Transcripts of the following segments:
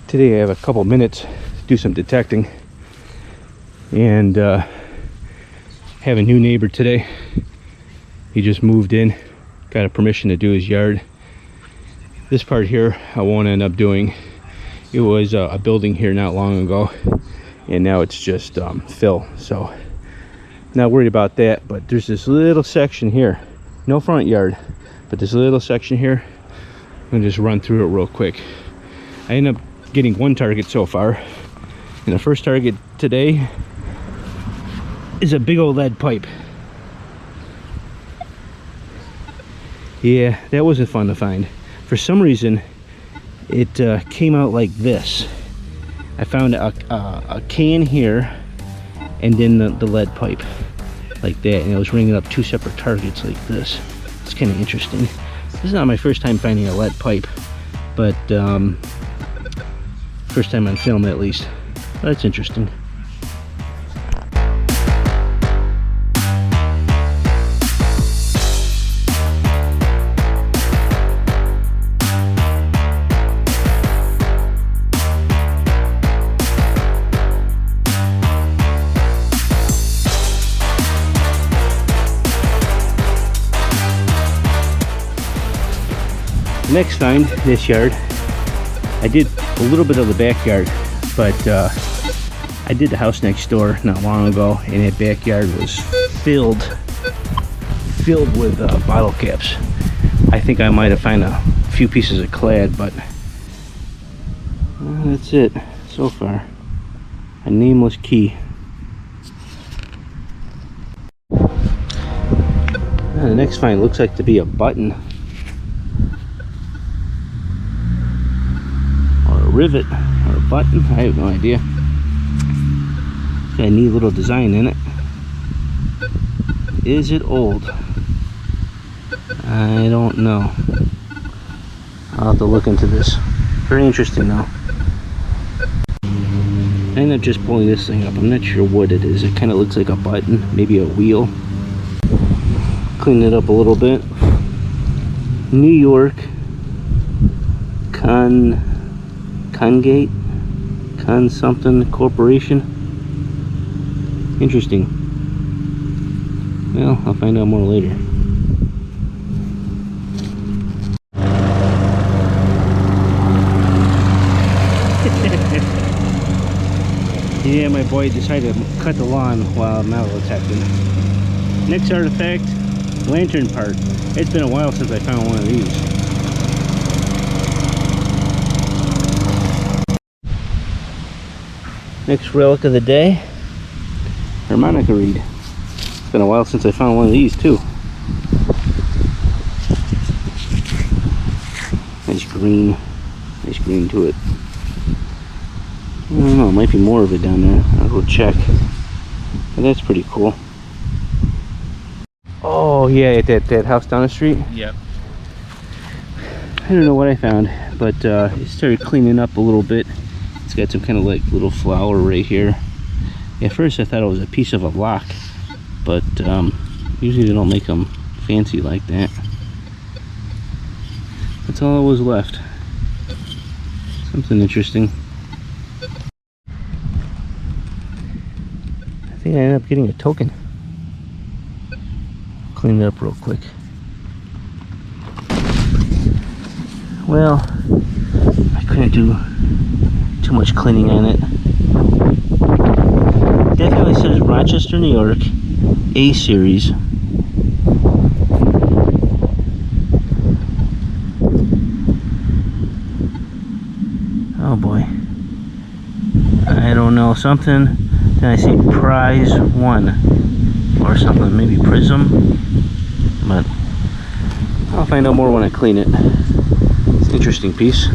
Today I have a couple minutes to do some detecting, and have a new neighbor today. He just moved in, got a permission to do his yard. This part here I won't end up doing. It was a building here not long ago, and now it's just fill, so not worried about that. But there's this little section here, no front yard, but this little section here. I'm gonna just run through it real quick. I end up getting one target so far, and the first target today is a big old lead pipe. Yeah, that wasn't fun to find. For some reason it came out like this. I found a can here, and then the lead pipe like that, and it was ringing up two separate targets like this. It's kind of interesting. This is not my first time finding a lead pipe, but first time on film at least. That's interesting. Next find, this yard. I did a little bit of the backyard, but I did the house next door not long ago, and that backyard was filled with bottle caps. I think I might have found a few pieces of clad, but that's it so far. A nameless key. The next find looks like to be a button. Rivet or a button, I have no idea. It's got a neat little design in it. Is it old? I don't know. I'll have to look into this. Very interesting though. I ended up just pulling this thing up. I'm not sure what it is. It kind of looks like a button, maybe a wheel. Clean it up a little bit. New York Congate something corporation. Interesting. Well, I'll find out more later. Yeah, my boy decided to cut the lawn while metal detecting. Next artifact, lantern part. It's been a while since I found one of these. Next relic of the day, harmonica reed. It's been a while since I found one of these too. Nice green to it. I don't know, might be more of it down there. I'll go check. But that's pretty cool. Oh yeah, at that house down the street? Yep. I don't know what I found, but it started cleaning up a little bit. It's got some kind of like little flower right here. At first I thought it was a piece of a lock, but usually they don't make them fancy like that. That's all that was left. Something interesting. I think I ended up getting a token. Clean it up real quick. Well, I couldn't do too much cleaning on it. Definitely says Rochester, New York, A series. Oh boy. I don't know, something. Then I see prize 1 or something, maybe prism. But I'll find out more when I clean it. It's an interesting piece.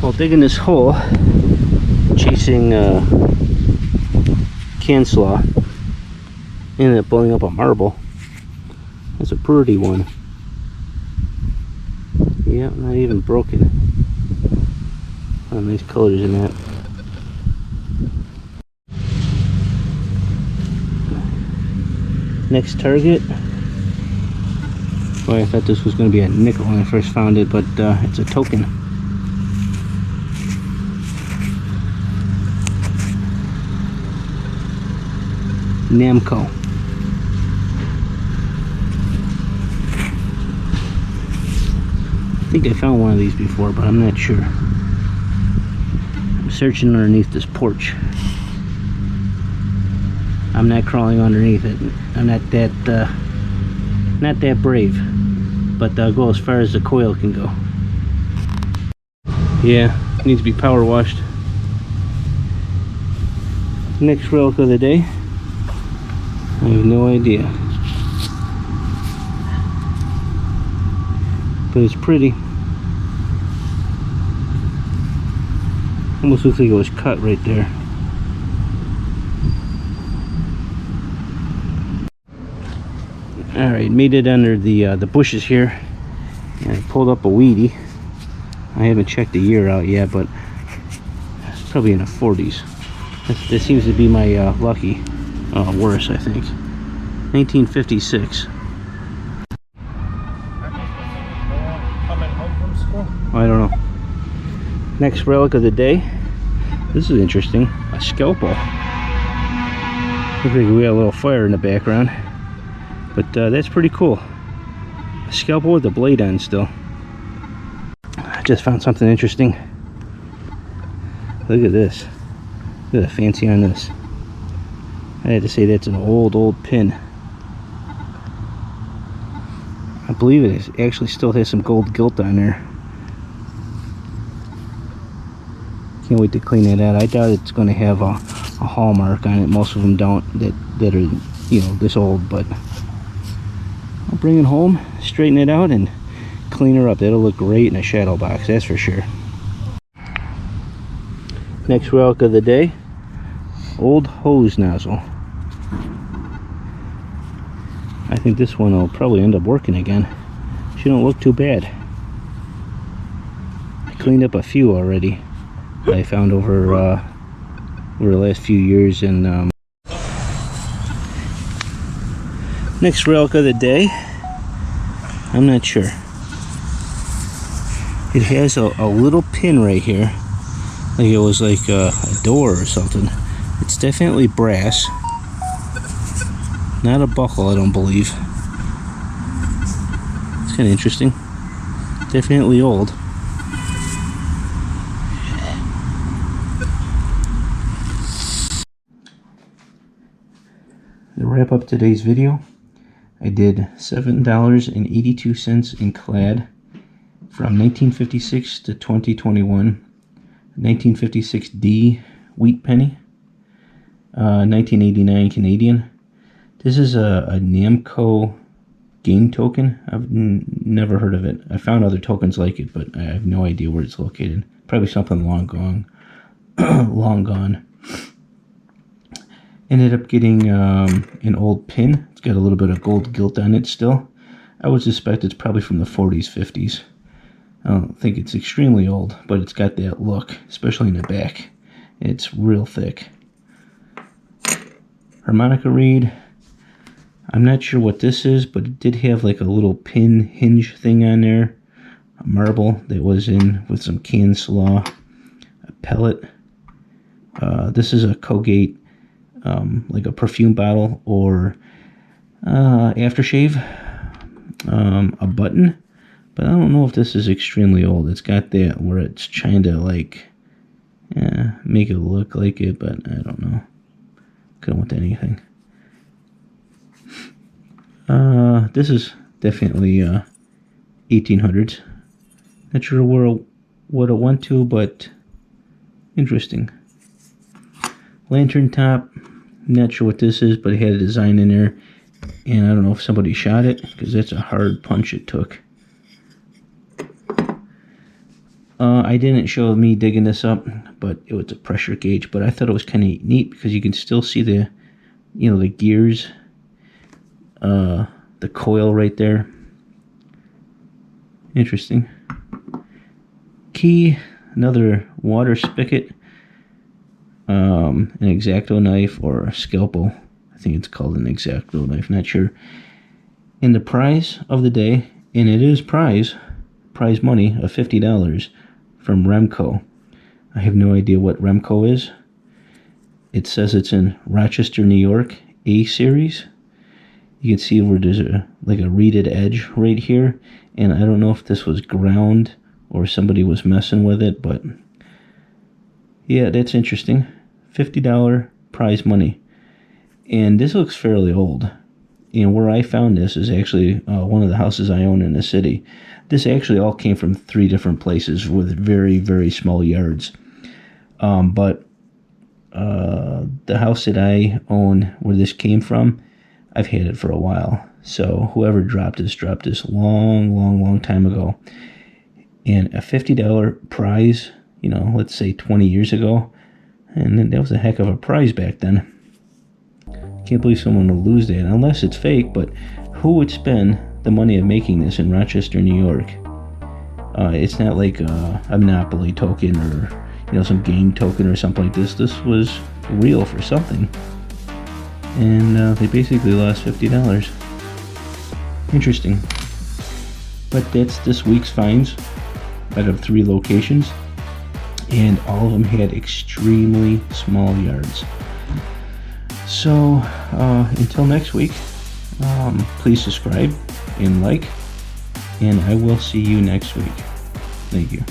While digging this hole, chasing can slaw, ended up blowing up a marble. That's a pretty one. Yeah, not even broken. Oh, nice colors in that. Next target. Boy, I thought this was going to be a nickel when I first found it, but it's a token. Namco. I think I found one of these before, but I'm not sure. I'm searching underneath this porch. I'm not crawling underneath it. I'm not that brave, but I'll go as far as the coil can go. Yeah, it needs to be power washed. Next relic of the day, I have no idea, but it's pretty. Almost looks like it was cut right there. Alright, made it under the bushes here, and I pulled up a weedy. I haven't checked the year out yet, but it's probably in the 40s. This seems to be my lucky worse, I think. 1956. Coming home from school? I don't know. Next relic of the day. This is interesting. A scalpel. Looks like we got a little fire in the background. But that's pretty cool. A scalpel with a blade on still. I just found something interesting. Look at this. Look at the fancy on this. I had to say that's an old pin. I believe it is. Actually still has some gold gilt on there. Can't wait to clean that out. I doubt it's going to have a hallmark on it. Most of them don't that are, you know, this old, but I'll bring it home, straighten it out, and clean her up. That'll look great in a shadow box, that's for sure. Next relic of the day, old hose nozzle. I think this one will probably end up working again. She don't look too bad. I cleaned up a few already that I found over the last few years. And next relic of the day, I'm not sure. It has a little pin right here, like it was like a door or something. It's definitely brass, not a buckle, I don't believe. It's kind of interesting. Definitely old. To wrap up today's video, I did $7.82 in clad from 1956 to 2021. 1956D wheat penny, 1989 Canadian. This is a Namco game token. I've never heard of it. I found other tokens like it, but I have no idea where it's located. Probably something long gone. Long gone. Ended up getting an old pin. It's got a little bit of gold gilt on it still. I would suspect it's probably from the 40s, 50s. I don't think it's extremely old, but it's got that look, especially in the back. It's real thick. Harmonica reed. I'm not sure what this is, but it did have like a little pin hinge thing on there. A marble that was in with some canned slaw. A pellet. This is a Colgate, like a perfume bottle or aftershave. A button. But I don't know if this is extremely old. It's got that where it's trying to like make it look like it, but I don't know. Couldn't want anything. This is definitely 1800s. Not sure what it went to, but interesting. Lantern top. Not sure what this is, but it had a design in there. And I don't know if somebody shot it, because that's a hard punch it took. I didn't show me digging this up, but it was a pressure gauge. But I thought it was kind of neat because you can still see the, you know, the gears, the coil right there. Interesting. Key, another water spigot, an X-Acto knife or a scalpel. I think it's called an X-Acto knife, not sure. And the prize of the day, and it is prize money of $50 from Remco. I have no idea what Remco is. It says it's in Rochester, New York, A series. You can see where there's like a reeded edge right here, and I don't know if this was ground or somebody was messing with it, but yeah, that's interesting. $50 prize money, and this looks fairly old. And where I found this is actually one of the houses I own in the city. This actually all came from 3 different places with very, very small yards. But the house that I own where this came from, I've had it for a while. So whoever dropped this long time ago. And a $50 prize, you know, let's say 20 years ago, and then that was a heck of a prize back then. Can't believe someone would lose that, unless it's fake. But who would spend the money of making this in Rochester, New York? It's not like a Monopoly token or, you know, some game token or something like this. This was real for something, and they basically lost $50. Interesting. But that's this week's finds out of 3 locations, and all of them had extremely small yards. So until next week, please subscribe and like, and I will see you next week. Thank you.